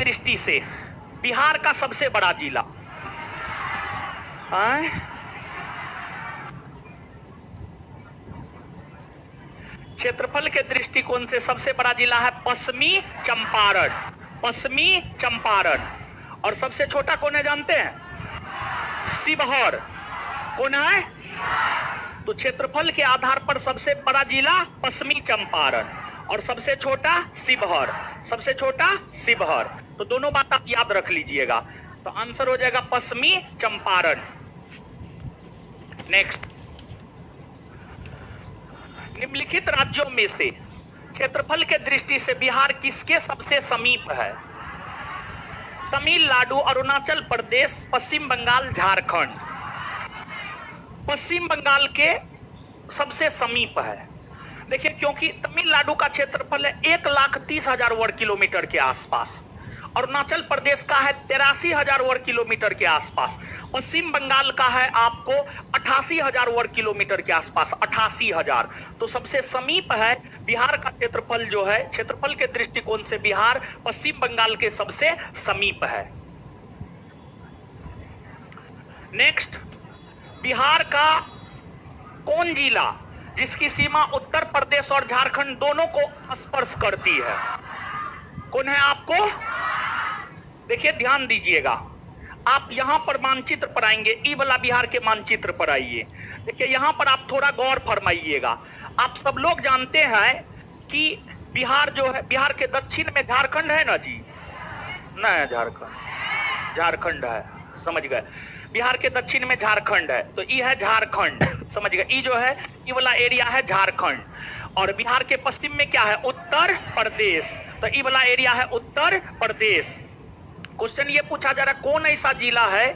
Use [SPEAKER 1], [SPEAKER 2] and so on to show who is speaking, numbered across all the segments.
[SPEAKER 1] दृष्टि से बिहार का सबसे बड़ा जिला है? क्षेत्रफल के दृष्टिकोण से सबसे बड़ा जिला है पश्चिमी चंपारण। पश्चिमी चंपारण। और सबसे छोटा कौन है जानते हैं? शिवहर। कौन है? तो क्षेत्रफल के आधार पर सबसे बड़ा जिला पश्चिमी चंपारण और सबसे छोटा शिवहर। सबसे छोटा शिवहर। तो दोनों बात आप याद रख लीजिएगा। तो आंसर हो जाएगा पश्चिमी चंपारण। नेक्स्ट, निम्नलिखित राज्यों में से क्षेत्रफल के दृष्टि से बिहार किसके सबसे समीप है? तमिलनाडु, अरुणाचल प्रदेश, पश्चिम बंगाल, झारखंड। पश्चिम बंगाल के सबसे समीप है। देखिए, क्योंकि तमिलनाडु का क्षेत्रफल है 1,30,000 वर्ग किलोमीटर के आसपास, अरुणाचल प्रदेश का है 83,000 वर्ग किलोमीटर के आसपास, पश्चिम बंगाल का है आपको 88,000 वर्ग किलोमीटर के आसपास, 88,000। तो सबसे समीप है बिहार का क्षेत्रफल जो है, क्षेत्रफल के दृष्टिकोण से बिहार पश्चिम बंगाल के सबसे समीप है। नेक्स्ट, बिहार का कौन जिला जिसकी सीमा उत्तर प्रदेश और झारखंड दोनों को स्पर्श करती है? कौन है आपको? देखिए, ध्यान दीजिएगा। आप यहां पर मानचित्र पर आएंगे, ई वाला बिहार के मानचित्र पर आइए। देखिए, यहां पर आप थोड़ा गौर फरमाइएगा। आप सब लोग जानते हैं कि बिहार जो है, बिहार के दक्षिण में झारखंड है ना जी? नहीं, झारखंड है, समझ गए? बिहार के दक्षिण में झारखंड है, तो ये है झारखंड, समझ गए? ये जो है, ये वाला एरिया है झारखंड। और बिहार के पश्चिम में क्या है? उत्तर प्रदेश। तो ये वाला एरिया है उत्तर प्रदेश। क्वेश्चन ये पूछा जा रहा है, कौन ऐसा जिला है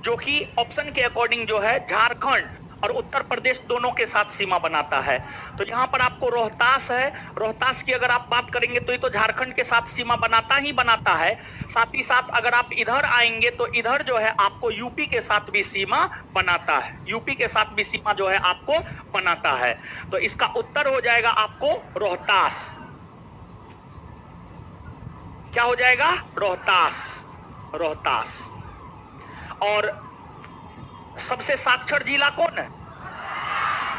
[SPEAKER 1] जो कि ऑप्शन के अकॉर्डिंग जो है झारखंड और उत्तर प्रदेश दोनों के साथ सीमा बनाता है? तो यहाँ पर आपको रोहतास है। रोहतास की अगर आप बात करेंगे तो ये तो झारखंड के साथ सीमा बनाता ही बनाता है। साथ ही साथ अगर आप इधर आएंगे तो इधर जो है आपको यूपी के साथ भी सीमा बनाता है। यूपी के साथ भी सीमा जो है आपको बनाता है। तो इसका उत्तर हो जाएगा आपको रोहतास। क्या हो जाएगा? रोहतास। रोहतास। और सबसे साक्षर जिला कौन है?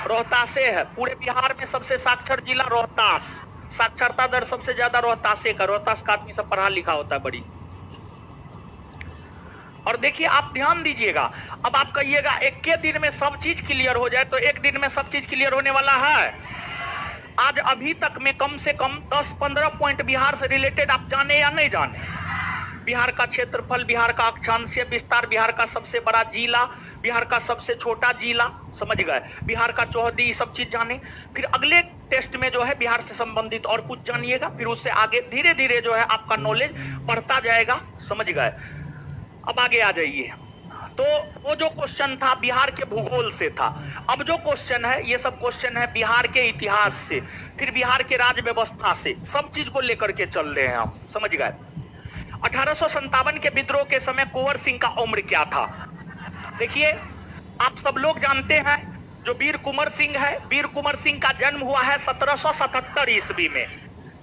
[SPEAKER 1] रोहतासे है। पूरे बिहार में सबसे साक्षर जिला रोहतास। साक्षरता दर सबसे ज्यादा रोहतासे का। रोहतास का आदमी सब पढ़ा लिखा होता है बड़ी। और देखिए, आप ध्यान दीजिएगा। अब आप कहिएगा एक के दिन में सब चीज क्लियर हो जाए, तो एक दिन में सब चीज क्लियर होने वाला है? आज अभी तक में कम से कम 10-15 पॉइंट बिहार से रिलेटेड आप जाने या नहीं जाने? बिहार का क्षेत्रफल, बिहार का अक्षांशीय विस्तार, बिहार का सबसे बड़ा जिला, बिहार का सबसे छोटा जिला, समझ गए? बिहार का चौहदी, सब चीज जाने। फिर अगले टेस्ट में जो है बिहार से संबंधित और कुछ जानिएगा, फिर उससे आगे धीरे धीरे जो है आपका नॉलेज बढ़ता जाएगा, समझ गए? अब आगे आ जाइए। तो वो जो क्वेश्चन था बिहार के भूगोल से था। अब जो क्वेश्चन है, ये सब क्वेश्चन है बिहार के इतिहास से, फिर बिहार के राज्य व्यवस्था से, सब चीज को लेकर के चल रहे हैं हम, समझ गए? 1857 के विद्रोह के समय कुंवर सिंह का उम्र क्या था? देखिए, आप सब लोग जानते हैं जो वीर कुंवर सिंह है, वीर कुंवर सिंह का जन्म हुआ है 1777 ईस्वी में।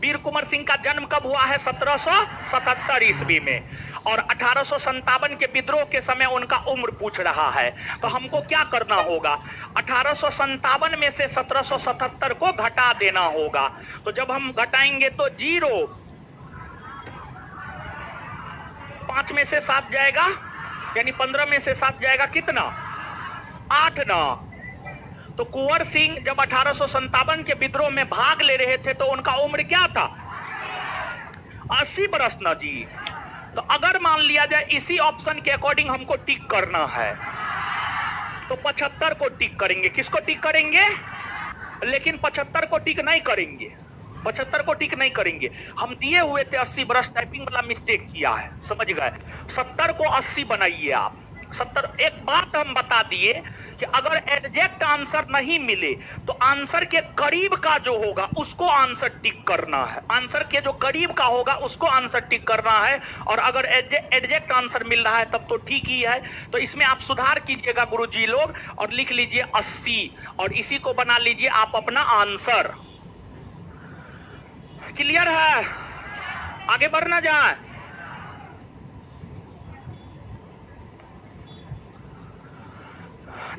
[SPEAKER 1] वीर कुंवर सिंह का जन्म कब हुआ है? 1777 ईस्वी में। और 1857 के विद्रोह के समय उनका उम्र पूछ रहा है। तो हमको क्या करना होगा? 1857 में से 1777 को घटा देना होगा। तो जब हम घटाएंगे तो 0, 5 में से 7 जाएगा, यानी 15 में से 7 जाएगा कितना? 8 ना। तो कुंवर सिंह जब 1857 के विद्रोह में भाग ले रहे थे तो उनका उम्र क्या था? 80 बरस ना जी। तो अगर मान लिया जाए इसी ऑप्शन के अकॉर्डिंग हमको टिक करना है तो 75 को टिक करेंगे। किसको टिक करेंगे? लेकिन 75 को टिक नहीं करेंगे। 75 को टिक नहीं करेंगे। हम दिए हुए थे 80 बरस, टाइपिंग वाला मिस्टेक किया है, समझ गए? 70 को 80 बनाइए आप। 70। एक बात हम बता दिए कि अगर एग्जैक्ट आंसर नहीं मिले तो आंसर के करीब का जो होगा उसको आंसर टिक करना है। आंसर के जो करीब का होगा उसको आंसर टिक करना है। और अगर एग्जैक्ट आंसर मिल रहा है तब तो ठीक ही है। तो इसमें आप सुधार कीजिएगा गुरुजी लोग, और लिख लीजिए 80, और इसी को बना लीजिए आप अपना आंसर। क्लियर है? आगे बढ़ना जाए।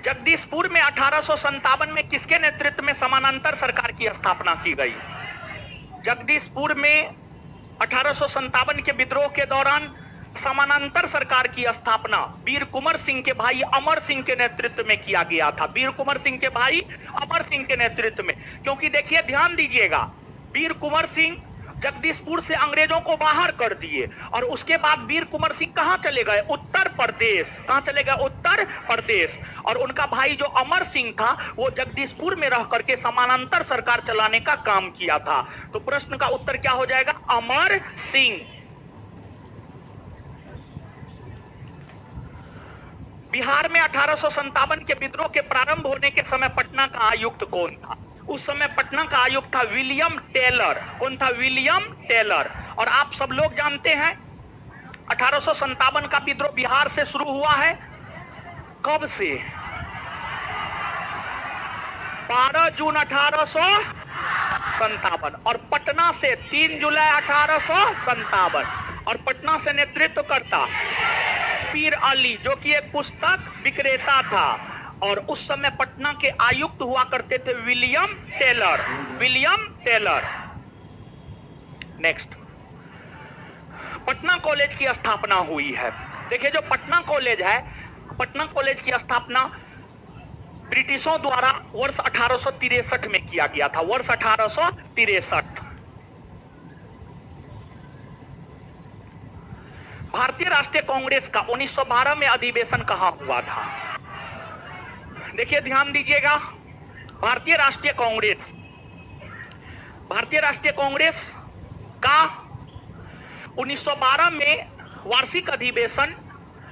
[SPEAKER 1] जगदीशपुर में 1857 में किसके नेतृत्व में समानांतर सरकार की स्थापना की गई? जगदीशपुर में 1857 के विद्रोह के दौरान समानांतर सरकार की स्थापना वीर कुंवर सिंह के भाई अमर सिंह के नेतृत्व में किया गया था। वीर कुंवर सिंह के भाई अमर सिंह के नेतृत्व में, क्योंकि देखिए ध्यान दीजिएगा, वीर कुंवर सिंह जगदीशपुर से अंग्रेजों को बाहर कर दिए और उसके बाद वीर कुंवर सिंह कहां चले गए? उत्तर प्रदेश। कहां चले गए? उत्तर प्रदेश। और उनका भाई जो अमर सिंह था वो जगदीशपुर में रह करके समानांतर सरकार चलाने का काम किया था। तो प्रश्न का उत्तर क्या हो जाएगा? अमर सिंह। बिहार में 1857 के विद्रोह के प्रारंभ होने के समय पटना का आयुक्त कौन था? उस समय पटना का आयुक्त था विलियम टेलर। कौन था? William Taylor. और आप सब लोग जानते हैं 1857 का विद्रोह बिहार से शुरू हुआ है। कब से? 12 जून 1857 और पटना से 3 जुलाई 1857। और पटना से नेतृत्व करता पीर अली, जो कि एक पुस्तक विक्रेता था। और उस समय पटना के आयुक्त हुआ करते थे William Taylor. William Taylor. Next, Patna college की स्थापना हुई है। देखिए जो पटना कॉलेज है, पटना कॉलेज की स्थापना ब्रिटिशों द्वारा वर्ष 1863 में किया गया था। वर्ष 1863। भारतीय राष्ट्रीय कांग्रेस का 1912 में अधिवेशन कहां हुआ था? देखिए ध्यान दीजिएगा, भारतीय राष्ट्रीय कांग्रेस का 1912 में वार्षिक अधिवेशन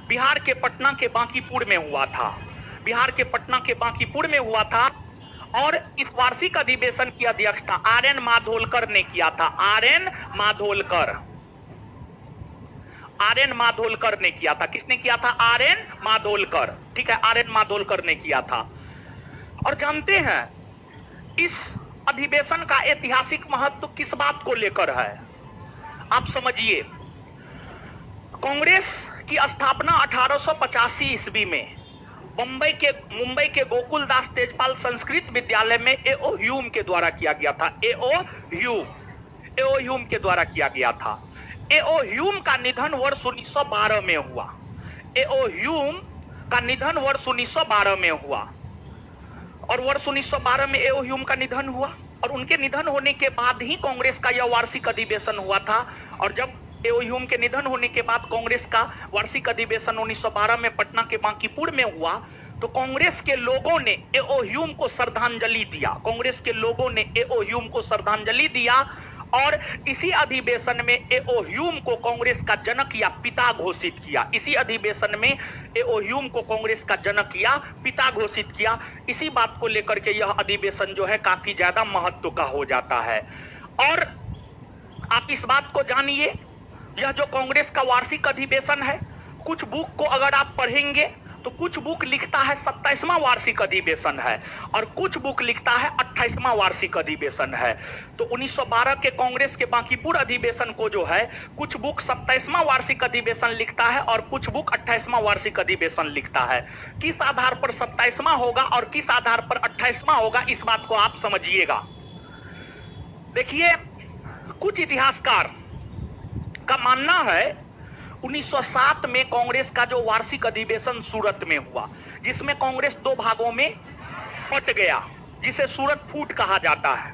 [SPEAKER 1] बिहार के पटना के बांकीपुर में हुआ था। बिहार के पटना के बांकीपुर में हुआ था। और इस वार्षिक अधिवेशन की अध्यक्षता आर.एन. माधोलकर ने किया था। आर.एन. माधोलकर ने किया था। किसने किया था? आर.एन. माधोलकर। ठीक है, आर.एन. माधोलकर ने किया था। और जानते हैं इस अधिवेशन का ऐतिहासिक महत्व किस बात को लेकर है? आप समझिए, कांग्रेस की स्थापना 1885 ईस्वी में मुंबई के गोकुलदास तेजपाल संस्कृत विद्यालय में ए.ओ. ह्यूम के द्वारा किया गया था। ए.ओ. ह्यूम के द्वारा किया गया था। ए.ओ. ह्यूम का निधन वर्ष 1912 में हुआ। ए.ओ. ह्यूम का निधन वर्ष 1912 में हुआ। और वर्ष 1912 में ए.ओ. ह्यूम का निधन हुआ और उनके निधन होने के बाद ही कांग्रेस का यह वार्षिक अधिवेशन हुआ था। और जब ए.ओ. ह्यूम के निधन होने के बाद कांग्रेस का वार्षिक अधिवेशन 1912 में पटना के बांकीपुर में हुआ, तो कांग्रेस के लोगों ने ए.ओ. ह्यूम को श्रद्धांजलि दिया। कांग्रेस के लोगों ने ए.ओ. ह्यूम को श्रद्धांजलि दिया और इसी अधिवेशन में ए.ओ. ह्यूम को कांग्रेस का जनक या पिता घोषित किया। इसी अधिवेशन में ए.ओ. ह्यूम को कांग्रेस का जनक या पिता घोषित किया। इसी बात को लेकर के यह अधिवेशन जो है काफी ज्यादा महत्व का हो जाता है। और आप इस बात को जानिए, यह जो कांग्रेस का वार्षिक अधिवेशन है, कुछ बुक को अगर आप पढ़ेंगे तो कुछ बुक लिखता है 27वां वार्षिक अधिवेशन है और कुछ बुक लिखता है 28वां वार्षिक अधिवेशन है। तो 1912 के कांग्रेस के बांकीपुर अधिवेशन को जो है कुछ बुक 27वां वार्षिक अधिवेशन लिखता है और कुछ बुक 28वां वार्षिक अधिवेशन लिखता है। किस आधार पर 27वां होगा और किस आधार पर 28वां होगा, इस बात को आप समझिएगा। देखिए, कुछ इतिहासकार का मानना है 1907 में कांग्रेस का जो वार्षिक अधिवेशन सूरत में हुआ, जिसमें कांग्रेस दो भागों में बट गया, जिसे सूरत फूट कहा जाता है।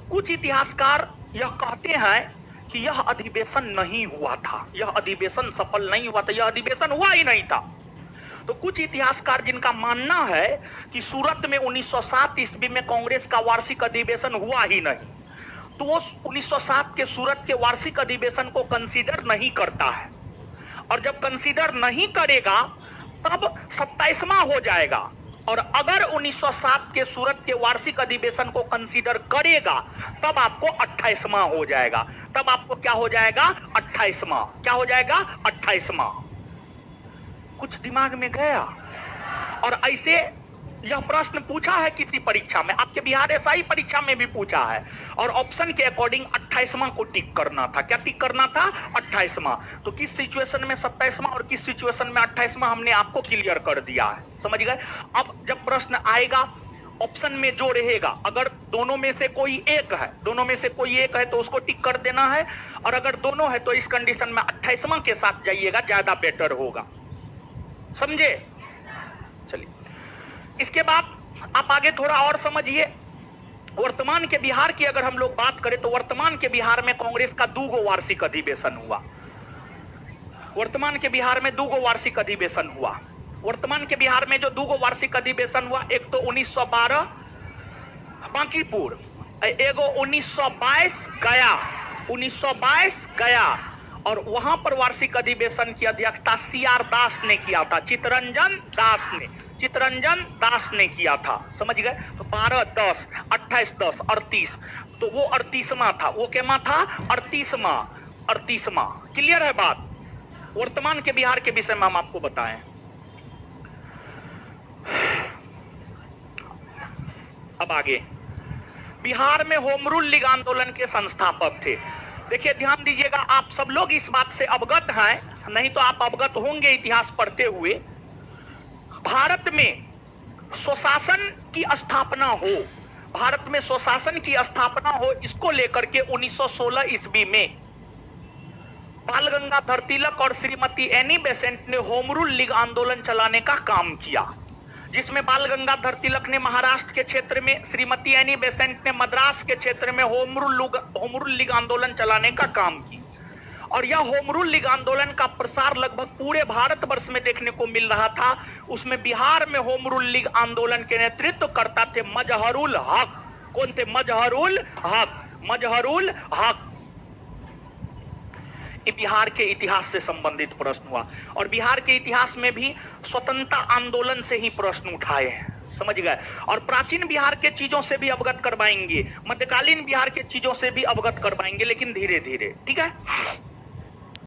[SPEAKER 1] कुछ इतिहासकार यह कहते हैं कि यह अधिवेशन नहीं हुआ था, यह अधिवेशन सफल नहीं हुआ था, यह अधिवेशन हुआ ही नहीं था। तो कुछ इतिहासकार जिनका मानना है कि सूरत में 1907 ईस्वी में कांग्रेस का वार्षिक अधिवेशन हुआ ही नहीं, तो वो 1907 के सूरत के वार्षिक अधिवेशन को कंसीडर नहीं करता है। और जब कंसीडर नहीं करेगा तब 27वां हो जाएगा। और अगर 1907 के सूरत के वार्षिक अधिवेशन को कंसीडर करेगा तब आपको 28वां हो जाएगा। तब आपको क्या हो जाएगा? 28वां। क्या हो जाएगा? 28वां। कुछ दिमाग में गया? और ऐसे यह प्रश्न पूछा है किसी परीक्षा में, आपके बिहार एसआई परीक्षा में भी पूछा है, और ऑप्शन के अकॉर्डिंग 28वां को टिक करना था। क्या टिक करना था? 28वां। तो किस सिचुएशन में 27वां और किस सिचुएशन में 28वां हमने आपको क्लियर कर दिया है, समझ गए। अब जब प्रश्न आएगा ऑप्शन में जो रहेगा, अगर दोनों में से कोई एक है, दोनों में से कोई एक है तो उसको टिक कर देना है, और अगर दोनों है तो इस कंडीशन में 28वां के साथ जाइएगा, ज्यादा बेटर होगा, समझे। चलिए इसके बाद आप आगे थोड़ा और समझिए। वर्तमान के बिहार की अगर हम लोग बात करें तो वर्तमान के बिहार में कांग्रेस का 2 वार्षिक अधिवेशन हुआ। वर्तमान के बिहार में 2 वार्षिक अधिवेशन हुआ। वर्तमान के बिहार में जो 2 वार्षिक अधिवेशन हुआ, एक तो 1912 बांकीपुर, एगो 1922 गया, 1922 गया, और वहां पर वार्षिक अधिवेशन की अध्यक्षता CR दास ने किया था, चित्तरंजन दास ने किया था, समझ गए। तो 12, 10, 28, 10, 38, तो वो 38वां था, वो क्या था? 38वां। क्लियर है बात। वर्तमान के बिहार के विषय में हम आपको बताएं। अब आगे, बिहार में होम रूल लीग आंदोलन के संस्थापक थे। देखिए ध्यान दीजिएगा, आप सब लोग इस बात से अवगत हैं, नहीं तो आप अवगत होंगे इतिहास पढ़ते हुए। भारत में स्वशासन की स्थापना हो, भारत में स्वशासन की स्थापना हो, इसको लेकर के 1916 ईस्वी में बाल गंगाधर तिलक और श्रीमती एनी बेसेंट ने होम रूल लीग आंदोलन चलाने का काम किया, जिसमें बाल गंगाधर तिलक ने महाराष्ट्र के क्षेत्र में, श्रीमती एनी बेसेंट ने मद्रास के क्षेत्र में होम रूल लीग आंदोलन चलाने का काम किया। और यह होम रूल लीग आंदोलन का प्रसार लगभग पूरे भारतवर्ष में देखने को मिल रहा था। उसमें बिहार में होम रूल लीग आंदोलन के नेतृत्व करता थे मजहरुल हक। कौन थे? मजहरुल हक। बिहार के इतिहास से संबंधित प्रश्न हुआ, और बिहार के इतिहास में भी स्वतंत्रता आंदोलन से ही प्रश्न उठाए हैं, समझ गए। और प्राचीन बिहार के चीजों से भी अवगत करवाएंगे, मध्यकालीन बिहार के चीजों से भी अवगत करवाएंगे, लेकिन धीरे धीरे, ठीक है।